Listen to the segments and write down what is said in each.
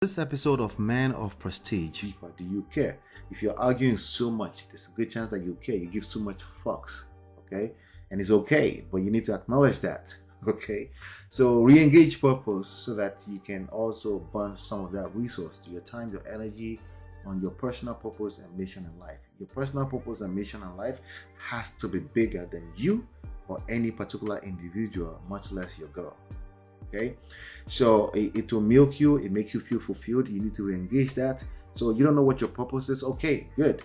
This episode of Man of Prestige. But do you care? If you're arguing so much, there's a good chance that you care. You give too much fucks, okay? And it's okay, but you need to acknowledge that, okay? So re-engage purpose so that you can also burn some of that resource, your time, your energy on your personal purpose and mission in life. Your personal purpose and mission in life has to be bigger than you or any particular individual, much less your girl. Okay, so it will milk you, it makes you feel fulfilled. You need to re-engage that. So you don't know what your purpose is. Okay, good.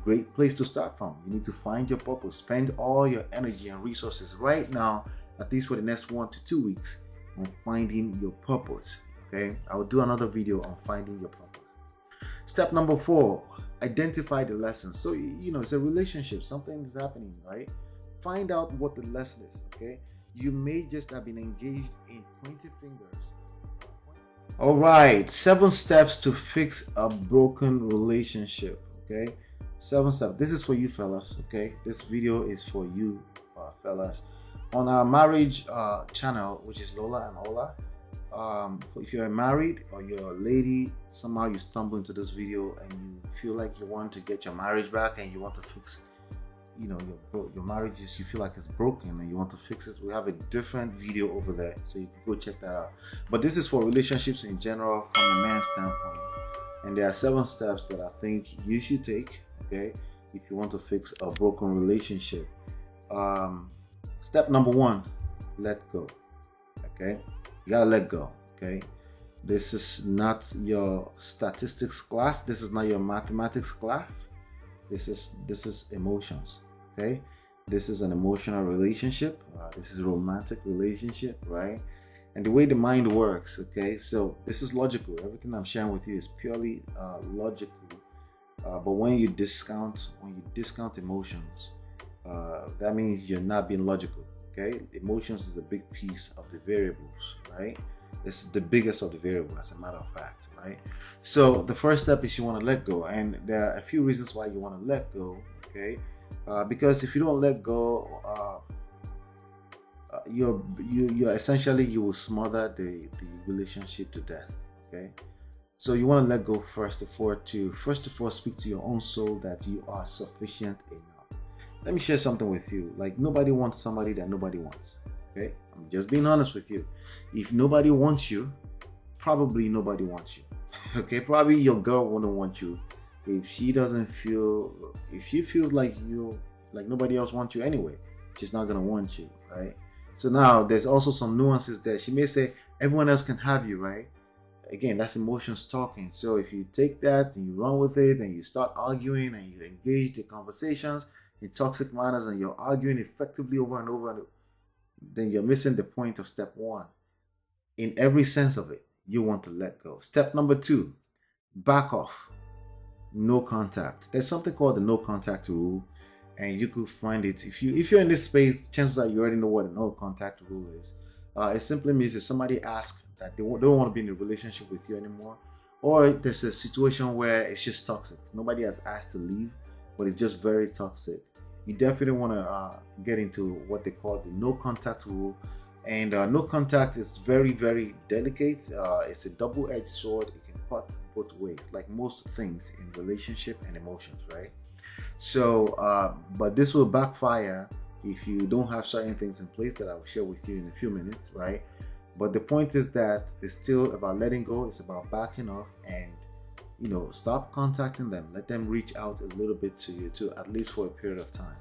Great place to start from. You need to find your purpose. Spend all your energy and resources right now, at least for the next 1 to 2 weeks, on finding your purpose. Okay, I will do another video on finding your purpose. Step number 4, identify the lesson. So it's a relationship, something is happening, right? Find out what the lesson is. Okay, you may just have been engaged in pointing fingers. All right, 7 steps to fix a broken relationship. Okay, 7 steps. This is for you fellas. Okay, this video is for you fellas. On our marriage channel, which is Lola and Ola, if you're married or you're a lady, somehow you stumble into this video and you feel like you want to get your marriage back and you want to fix your marriage, you feel like it's broken and you want to fix it, we have a different video over there, so you can go check that out. But this is for relationships in general from a man's standpoint, and there are 7 steps that I think you should take, okay, if you want to fix a broken relationship. Step number 1, let go. Okay, you gotta let go. Okay, this is not your statistics class, this is not your mathematics class. This is emotions. Okay, this is an emotional relationship. This is a romantic relationship, right? And the way the mind works, okay, so this is logical. Everything I'm sharing with you is purely logical. But when you discount emotions, that means you're not being logical. Okay, emotions is a big piece of the variables, right? This is the biggest of the variables, as a matter of fact, right? So the first step is you want to let go, and there are a few reasons why you want to let go. Okay, because if you don't let go, you're essentially, you will smother the relationship to death. Okay, so you want to let go first of all, speak to your own soul that you are sufficient enough. Let me share something with you. Like, nobody wants somebody that nobody wants. Okay, I'm just being honest with you. If nobody wants you, probably nobody wants you. Okay, probably your girl wouldn't want you if she feels like nobody else wants you anyway. She's not gonna want you, right? So now there's also some nuances there. She may say everyone else can have you, right? Again, that's emotions talking. So if you take that and you run with it and you start arguing and you engage the conversations in toxic manners and you're arguing effectively over and over, then you're missing the point of step 1. In every sense of it, you want to let go. Step number 2, back off. No contact. There's something called the no contact rule, and you could find it if you're in this space. Chances are you already know what a no contact rule is. It simply means if somebody asks that they don't want to be in a relationship with you anymore, or there's a situation where it's just toxic. Nobody has asked to leave, but it's just very toxic. You definitely want to get into what they call the no contact rule. And no contact is very, very delicate. It's a double-edged sword. It can cut both ways, like most things in relationship and emotions, right? So, but this will backfire if you don't have certain things in place that I will share with you in a few minutes, right? But the point is that it's still about letting go. It's about backing off and stop contacting them. Let them reach out a little bit to you, at least for a period of time.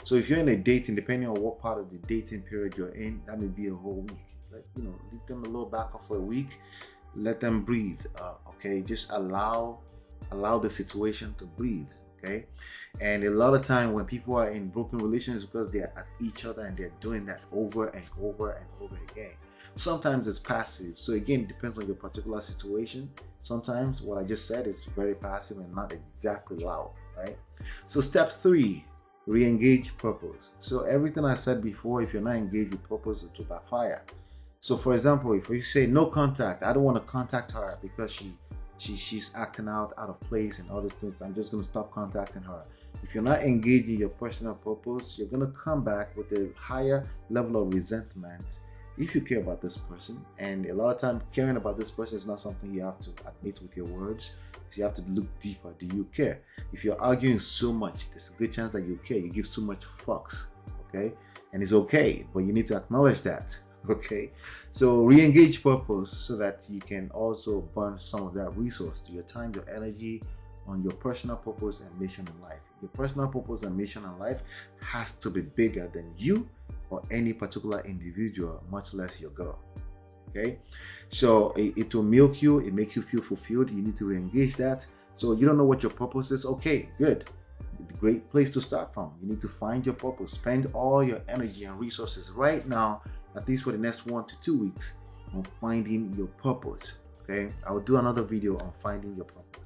So if you're in a dating, depending on what part of the dating period you're in, that may be a whole week. Leave them a little back off for a week. Let them breathe. Okay, just allow the situation to breathe. Okay, and a lot of time when people are in broken relations, because they're at each other and they're doing that over and over and over again. Sometimes it's passive. So again, it depends on your particular situation. Sometimes what I just said is very passive and not exactly loud, right? So step 3, re-engage purpose. So everything I said before, if you're not engaged with purpose, it will backfire. So for example, if you say no contact, I don't want to contact her because she's acting out of place and all these things, I'm just going to stop contacting her. If you're not engaged in your personal purpose, you're going to come back with a higher level of resentment if you care about this person, and a lot of time caring about this person is not something you have to admit with your words, so you have to look deeper. Do you care? If you're arguing so much, there's a good chance that you care. You give too much fucks, okay? And it's okay, but you need to acknowledge that, okay? So re-engage purpose so that you can also burn some of that resource, to your time, your energy, on your personal purpose and mission in life. Your personal purpose and mission in life has to be bigger than you or any particular individual, much less your girl. Okay, so it will milk you, it makes you feel fulfilled. You need to re-engage that. So you don't know what your purpose is. Okay, good. Great place to start from. You need to find your purpose. Spend all your energy and resources right now, at least for the next 1 to 2 weeks, on finding your purpose. Okay, I will do another video on finding your purpose.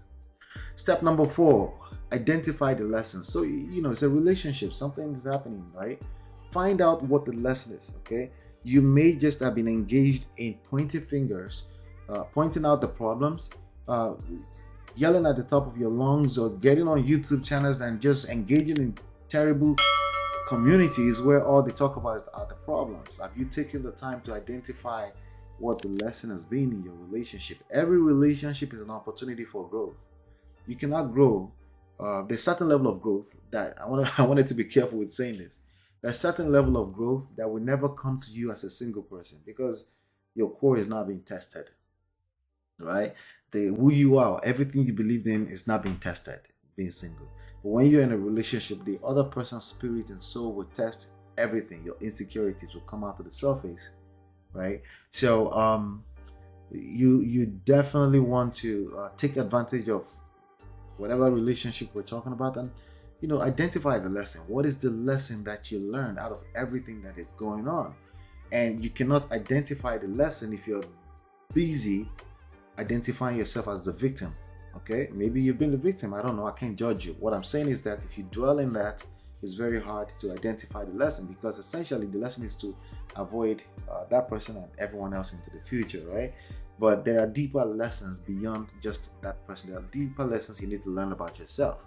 Step number 4, identify the lesson. So, it's a relationship, something is happening, right? Find out what the lesson is, okay? You may just have been engaged in pointing fingers, pointing out the problems, yelling at the top of your lungs, or getting on YouTube channels and just engaging in terrible communities where all they talk about are the problems. Have you taken the time to identify what the lesson has been in your relationship? Every relationship is an opportunity for growth. You cannot grow. There's a certain level of growth that I wanted to be careful with saying this. There's a certain level of growth that will never come to you as a single person, because your core is not being tested, right? Who you are, everything you believed in is not being tested, being single. But when you're in a relationship, the other person's spirit and soul will test everything. Your insecurities will come out to the surface, right? So you definitely want to take advantage of whatever relationship we're talking about, and identify the lesson. What is the lesson that you learned out of everything that is going on? And you cannot identify the lesson if you're busy identifying yourself as the victim. Okay, maybe you've been the victim, I don't know, I can't judge you. What I'm saying is that if you dwell in that, it's very hard to identify the lesson, because essentially the lesson is to avoid that person and everyone else into the future, right? But there are deeper lessons beyond just that person. There are deeper lessons you need to learn about yourself,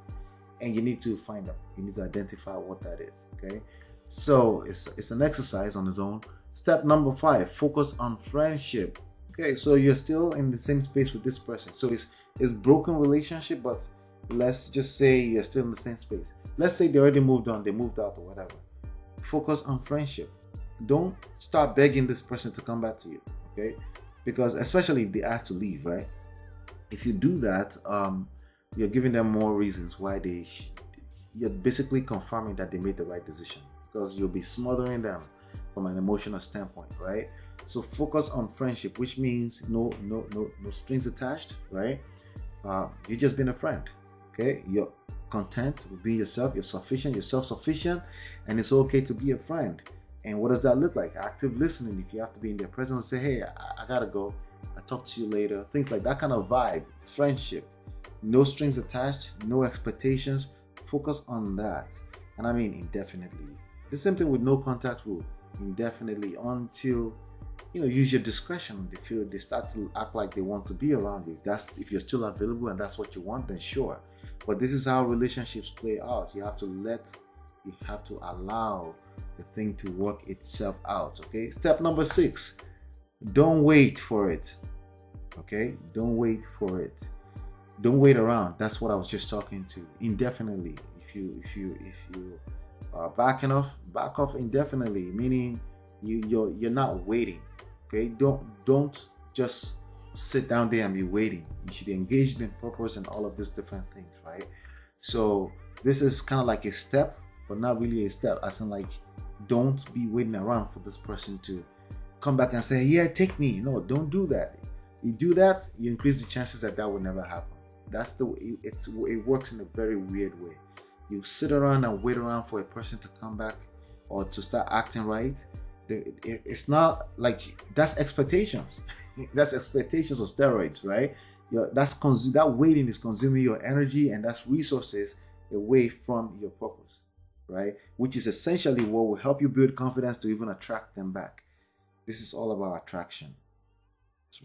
and you need to find them. You need to identify what that is, okay? So it's an exercise on its own. Step number 5, focus on friendship. Okay, so you're still in the same space with this person. So it's broken relationship, but let's just say you're still in the same space. Let's say they already moved on, they moved out or whatever. Focus on friendship. Don't start begging this person to come back to you, okay? Because especially if they ask to leave, right? If you do that, you're giving them more reasons why you're basically confirming that they made the right decision, because you'll be smothering them from an emotional standpoint, right? So focus on friendship, which means no strings attached, right? You're just being a friend, okay? You're content with being yourself, you're sufficient, you're self-sufficient, and it's okay to be a friend. And what does that look like? Active listening. If you have to be in their presence, say, hey, I gotta go, I'll talk to you later. Things like that kind of vibe. Friendship. No strings attached, no expectations. Focus on that. And I mean indefinitely. The same thing with no contact rule. Indefinitely, until use your discretion. They start to act like they want to be around you. If you're still available and that's what you want, then sure. But this is how relationships play out. You have to allow the thing to work itself out. Okay, step number 6, don't wait for it. Okay, don't wait for it. Don't wait around. That's what I was just talking to. Indefinitely. If you are back off indefinitely, meaning you're not waiting. Okay, don't just sit down there and be waiting. You should be engaged in purpose and all of these different things, right? So this is kind of like a step, but not really a step, as in like, don't be waiting around for this person to come back and say, yeah, take me. No, don't do that. You do that, you increase the chances that will never happen. That's the way it works, in a very weird way. You sit around and wait around for a person to come back or to start acting right. It's not like, that's expectations. That's expectations of steroids, right? That waiting is consuming your energy, and that's resources away from your purpose, right? Which is essentially what will help you build confidence to even attract them back. This is all about attraction.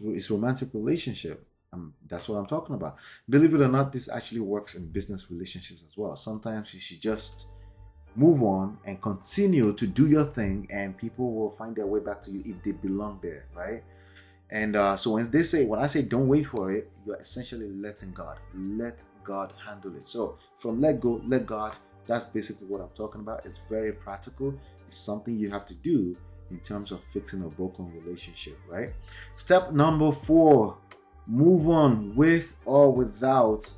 It's romantic relationship. That's what I'm talking about. Believe it or not, this actually works in business relationships as well. Sometimes you should just move on and continue to do your thing, and people will find their way back to you if they belong there, right? And so when I say don't wait for it, you're essentially letting God. Let God handle it. So from let go, let God, that's basically what I'm talking about. It's very practical. It's something you have to do in terms of fixing a broken relationship, right? Step number 4, move on with or without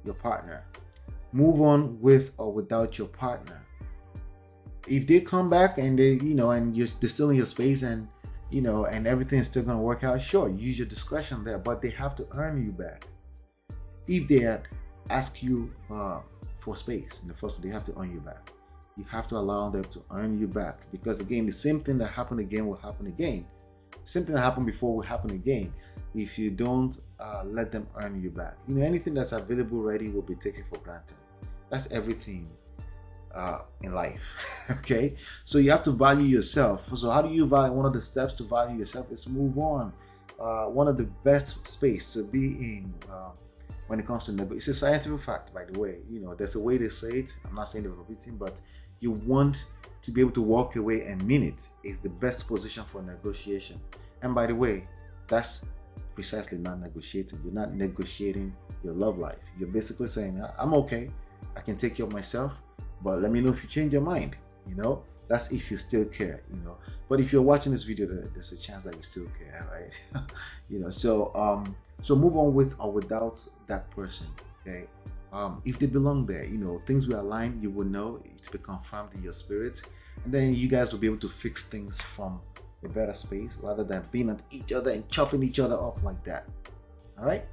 your partner. Move on with or without your partner. If they come back and they're still in your space, and and everything is still going to work out, sure, use your discretion there, but they have to earn you back. If they had asked you for space in the first place, they have to earn you back. You have to allow them to earn you back, because again, the same thing that happened again will happen again. Same thing that happened before will happen again if you don't let them earn you back. Anything that's available ready will be taken for granted. That's everything in life. Okay, so you have to value yourself. So how do you value? One of the steps to value yourself is move on. One of the best space to be in when it comes to negotiation. It's a scientific fact, by the way. There's a way they say it. I'm not saying it verbatim, but you want to be able to walk away and mean it. Is the best position for negotiation. And by the way, that's precisely not negotiating. You're not negotiating your love life. You're basically saying, I'm okay, I can take care of myself, but let me know if you change your mind. That's if you still care. But if you're watching this video, there's a chance that you still care, right? So move on with or without that person. Okay, if they belong there, things will align. You will know, it will be confirmed in your spirit, and then you guys will be able to fix things from a better space rather than being at each other and chopping each other up like that. All right.